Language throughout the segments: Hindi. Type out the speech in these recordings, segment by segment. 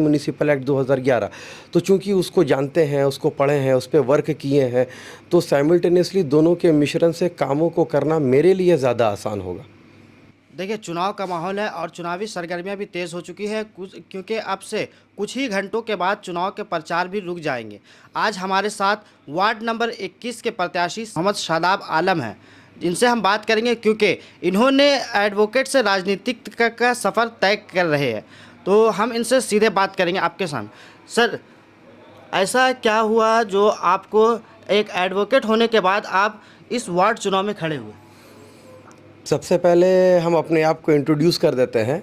Municipal act 2011। तो चूंकि उसको जानते हैं, उसको पढ़े हैं, उस पर वर्क किए हैं, तो साइमल्टेनियसली दोनों के मिश्रण से कामों को करना मेरे लिए ज़्यादा आसान होगा। देखिए, चुनाव का माहौल है और चुनावी सरगर्मियां भी तेज़ हो चुकी है कुछ, क्योंकि अब से कुछ ही घंटों के बाद चुनाव के प्रचार भी रुक जाएंगे। आज हमारे साथ वार्ड नंबर 21 के प्रत्याशी मोहम्मद शादाब आलम हैं, जिनसे हम बात करेंगे, क्योंकि इन्होंने एडवोकेट से राजनीतिक का सफ़र तय कर रहे हैं। तो हम इनसे सीधे बात करेंगे आपके सामने। सर, ऐसा क्या हुआ जो आपको एक एडवोकेट होने के बाद आप इस वार्ड चुनाव में खड़े हुए? सबसे पहले हम अपने आप को इंट्रोड्यूस कर देते हैं।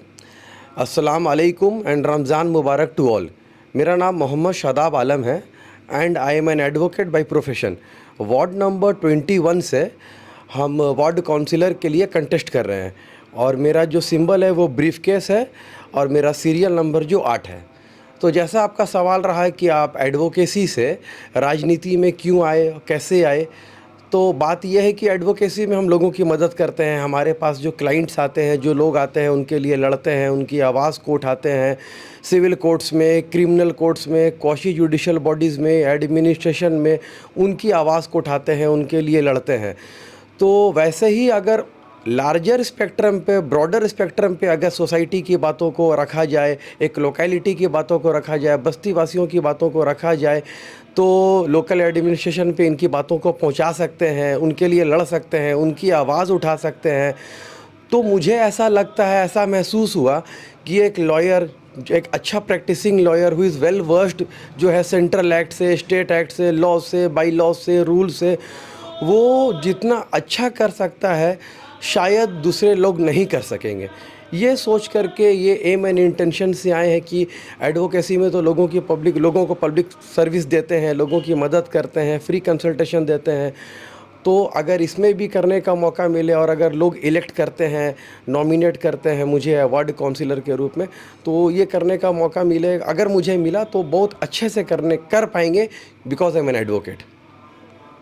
अस्सलाम वालेकुम एंड रमज़ान मुबारक टू ऑल। मेरा नाम मोहम्मद शादाब आलम है and I am an advocate by profession. Ward number 21 से हम वार्ड काउंसिलर के लिए कंटेस्ट कर रहे हैं और मेरा जो सिंबल है वो ब्रीफ केस है और मेरा सीरियल नंबर जो 8 है। तो जैसा आपका सवाल रहा है कि आप एडवोकेसी से राजनीति में क्यों आए, कैसे आए, तो बात यह है कि एडवोकेसी में हम लोगों की मदद करते हैं। हमारे पास जो क्लाइंट्स आते हैं, जो लोग आते हैं, उनके लिए लड़ते हैं, उनकी आवाज़ को उठाते हैं। सिविल कोर्ट्स में, क्रिमिनल कोर्ट्स में, क्वाशी जुडिशल बॉडीज़ में, एडमिनिस्ट्रेशन में उनकी आवाज़ को उठाते हैं, उनके लिए लड़ते हैं। तो वैसे ही अगर लार्जर स्पेक्ट्रम पे, ब्रॉडर स्पेक्ट्रम पे अगर सोसाइटी की बातों को रखा जाए, एक लोकेलिटी की बातों को रखा जाए, बस्ती वासियों की बातों को रखा जाए, तो लोकल एडमिनिस्ट्रेशन पे इनकी बातों को पहुंचा सकते हैं, उनके लिए लड़ सकते हैं, उनकी आवाज़ उठा सकते हैं। तो मुझे ऐसा लगता है, ऐसा महसूस हुआ कि एक लॉयर, एक अच्छा practising lawyer who is well versed, जो है सेंट्रल एक्ट से, स्टेट एक्ट से, लॉ से, बाई लॉ से, रूल से, वो जितना अच्छा कर सकता है शायद दूसरे लोग नहीं कर सकेंगे। ये सोच करके, ये एम एंड इंटेंशन से आए हैं कि एडवोकेसी में तो लोगों को पब्लिक सर्विस देते हैं, लोगों की मदद करते हैं, फ्री कंसल्टेशन देते हैं। तो अगर इसमें भी करने का मौका मिले और अगर लोग इलेक्ट करते हैं, नॉमिनेट करते हैं मुझे वार्ड काउंसिलर के रूप में, तो ये करने का मौका मिले, अगर मुझे मिला तो बहुत अच्छे से कर पाएंगे, because I am an advocate.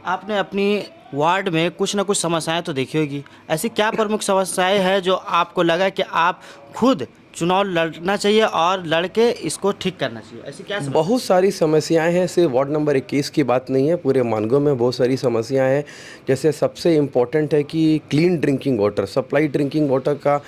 आपने अपनी वार्ड में कुछ ना कुछ समस्याएं तो देखी होगी। ऐसी क्या प्रमुख समस्याएं हैं जो आपको लगा कि आप खुद चुनाव लड़ना चाहिए और लड़के इसको ठीक करना चाहिए? ऐसी क्या समस्या? बहुत सारी समस्याएं हैं, सिर्फ वार्ड नंबर 21 की बात नहीं है, पूरे मानगो में बहुत सारी समस्याएं हैं। जैसे सबसे इम्पोर्टेंट है कि clean drinking water, supply drinking water का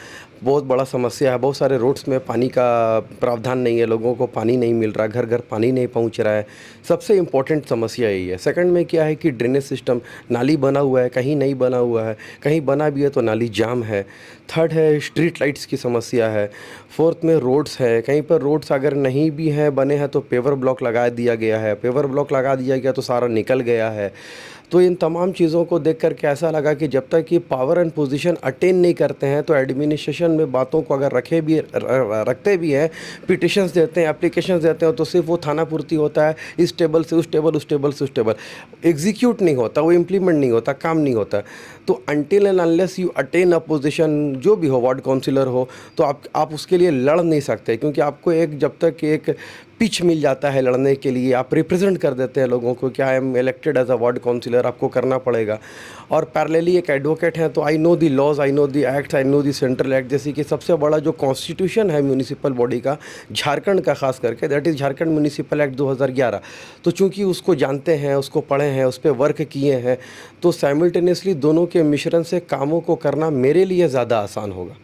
बहुत बड़ा समस्या है। बहुत सारे रोड्स में पानी का प्रावधान नहीं है, लोगों को पानी नहीं मिल रहा, घर घर पानी नहीं पहुंच रहा है। सबसे इम्पोर्टेंट समस्या यही है। सेकंड में क्या है कि ड्रेनेज सिस्टम, नाली बना हुआ है, कहीं नहीं बना हुआ है, कहीं बना भी है तो नाली जाम है। थर्ड है स्ट्रीट लाइट्स की समस्या है। फोर्थ में रोड्स है, कहीं पर रोड्स अगर नहीं भी हैं, बने हैं तो पेवर ब्लॉक लगा दिया गया है, पेवर ब्लॉक लगा दिया गया तो सारा निकल गया है। तो इन तमाम चीज़ों को देख कर के ऐसा लगा कि जब तक कि पावर एंड पोजीशन अटेन नहीं करते हैं, तो एडमिनिस्ट्रेशन में बातों को अगर रखते भी हैं, पिटिशंस देते हैं, एप्लीकेशंस देते हैं, तो सिर्फ वो थाना पूर्ति होता है, इस टेबल से उस टेबल, उस टेबल से उस टेबल, एग्जीक्यूट नहीं होता, वो इम्प्लीमेंट नहीं होता, काम नहीं होता। तो until and unless you attain a position, जो भी हो, वार्ड काउंसिलर हो, तो आप उसके लिए लड़ नहीं सकते, क्योंकि आपको एक, जब तक एक पिच मिल जाता है लड़ने के लिए, आप रिप्रेजेंट कर देते हैं लोगों को कि I am elected as a ward councillor, आपको करना पड़ेगा। और पैरेलली एक एडवोकेट हैं तो I know the laws, I know the act, I know the central act. जैसे कि सबसे बड़ा जो कॉन्स्टिट्यूशन है म्यूनिसिपल बॉडी का, झारखंड का खास करके, that is Jharkhand municipal act 2011। तो चूंकि उसको जानते हैं, उसको पढ़े हैं, उस पर वर्क किए हैं, तो साइमल्टेनियसली दोनों के मिश्रण से कामों को करना मेरे लिए ज़्यादा आसान होगा।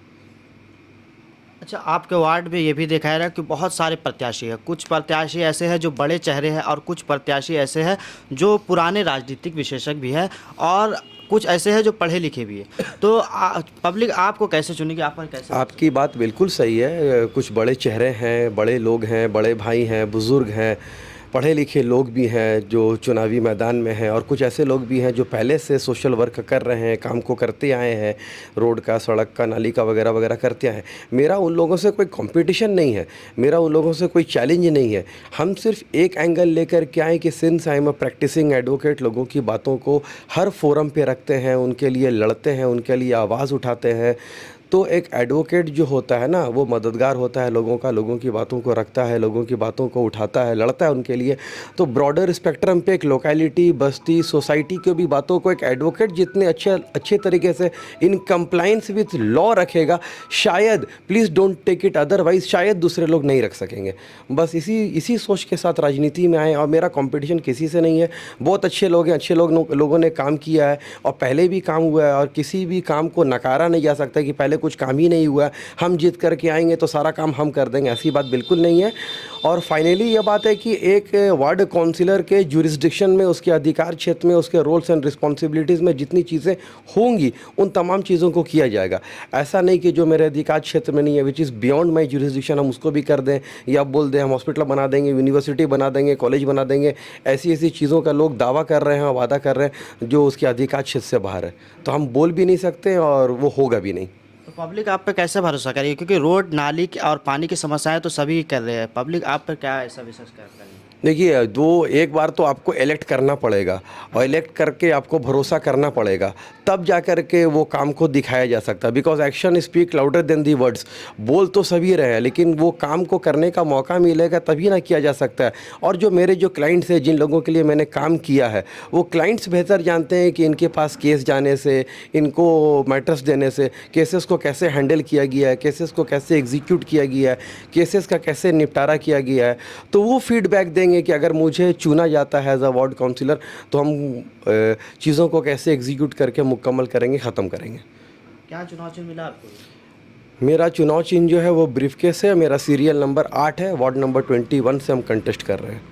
अच्छा, आपके वार्ड में ये भी दिखाया रहा कि बहुत सारे प्रत्याशी हैं। कुछ प्रत्याशी ऐसे हैं जो बड़े चेहरे हैं और कुछ प्रत्याशी ऐसे हैं जो पुराने राजनीतिक विशेषज्ञ भी हैं और कुछ ऐसे हैं जो पढ़े लिखे भी हैं। तो पब्लिक आपको कैसे चुनेगी, आप पर कैसे? आपकी बात बिल्कुल सही है। कुछ बड़े चेहरे हैं, बड़े लोग हैं, बड़े भाई हैं, बुज़ुर्ग हैं, पढ़े लिखे लोग भी हैं जो चुनावी मैदान में हैं, और कुछ ऐसे लोग भी हैं जो पहले से सोशल वर्क कर रहे हैं, काम को करते आए हैं, रोड का, सड़क का, नाली का वगैरह वगैरह करते आए हैं। मेरा उन लोगों से कोई कंपटीशन नहीं है, मेरा उन लोगों से कोई चैलेंज नहीं है। हम सिर्फ एक एंगल लेकर के आए कि since I am a practising advocate, लोगों की बातों को हर फोरम पे रखते हैं, उनके लिए लड़ते हैं, उनके लिए आवाज़ उठाते हैं। तो एक एडवोकेट जो होता है ना, वो मददगार होता है लोगों का, लोगों की बातों को रखता है, लोगों की बातों को उठाता है, लड़ता है उनके लिए। तो ब्रॉडर स्पेक्ट्रम पे एक लोकेलिटी, बस्ती, सोसाइटी की भी बातों को एक एडवोकेट जितने अच्छे तरीके से इन कंप्लाइंस विथ लॉ रखेगा, शायद, please don't take it otherwise, शायद दूसरे लोग नहीं रख सकेंगे। बस इसी सोच के साथ राजनीति में आए, और मेरा कंपटीशन किसी से नहीं है। बहुत अच्छे लोग हैं, अच्छे लोगों ने काम किया है और पहले भी काम हुआ है, और किसी भी काम को नकारा नहीं जा सकता कि पहले कुछ काम ही नहीं हुआ है, हम जीत करके आएंगे तो सारा काम हम कर देंगे, ऐसी बात बिल्कुल नहीं है। और फाइनली ये बात है कि एक वार्ड काउंसिलर के जुरिस्डिक्शन में, उसके अधिकार क्षेत्र में, उसके रोल्स एंड रिस्पॉन्सिबिलिटीज़ में जितनी चीज़ें होंगी उन तमाम चीज़ों को किया जाएगा। ऐसा नहीं कि जो मेरे अधिकार क्षेत्र में नहीं है, which is beyond my jurisdiction, हम उसको भी कर दें, या बोल दें हम हॉस्पिटल बना देंगे, यूनिवर्सिटी बना देंगे, कॉलेज बना देंगे। ऐसी चीज़ों का लोग दावा कर रहे हैं और वादा कर रहे हैं जो उसके अधिकार क्षेत्र से बाहर है, तो हम बोल भी नहीं सकते और वो होगा भी नहीं। तो पब्लिक आप पे कैसे भरोसा करेगी, क्योंकि रोड, नाली और पानी की समस्याएं तो सभी कर रहे हैं, पब्लिक आप पर क्या ऐसा विश्वास करेगी? देखिए, एक बार तो आपको इलेक्ट करना पड़ेगा, और इलेक्ट करके आपको भरोसा करना पड़ेगा, तब जा कर के वो काम को दिखाया जा सकता है। Because action speak louder than the words. बोल तो सभी रहे हैं, लेकिन वो काम को करने का मौका मिलेगा तभी ना किया जा सकता है। और जो मेरे जो क्लाइंट्स हैं, जिन लोगों के लिए मैंने काम किया है, वो क्लाइंट्स बेहतर जानते हैं कि इनके पास केस जाने से, इनको मैटर्स देने से, केसेस को कैसे हैंडल किया गया है, केसेस को कैसे एग्जीक्यूट किया गया है, केसेस का कैसे निपटारा किया गया है। तो वो फीडबैक देंगे कि अगर मुझे चुना जाता है एज अ वार्ड काउंसिलर तो हम चीज़ों को कैसे एग्जीक्यूट करके मुकम्मल करेंगे, ख़त्म करेंगे। क्या चुनाव चिन्ह मिला आपको? मेरा चुनाव चिन्ह जो है वो ब्रीफकेस है, मेरा सीरियल नंबर 8 है, वार्ड नंबर 21 से हम कंटेस्ट कर रहे हैं।